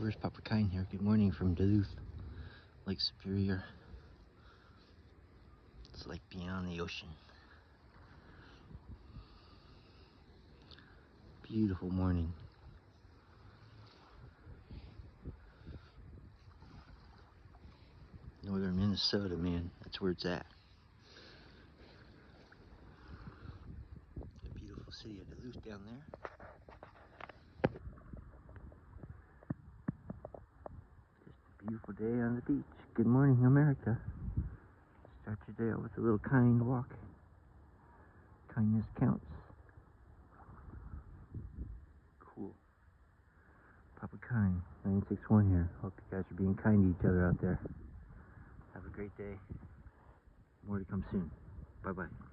subscribers, Papa Kine here. Good morning from Duluth, Lake Superior. It's like being on the ocean. Beautiful morning. Northern Minnesota, man. That's where it's at. The beautiful city of Duluth down there. Just a beautiful day on the beach. Good morning, America. Start your day out with a little kind walk. Kindness counts. Cool. Papa Kine, 961 here. Hope you guys are being kind to each other out there. Have a great day. More to come soon. Bye-bye.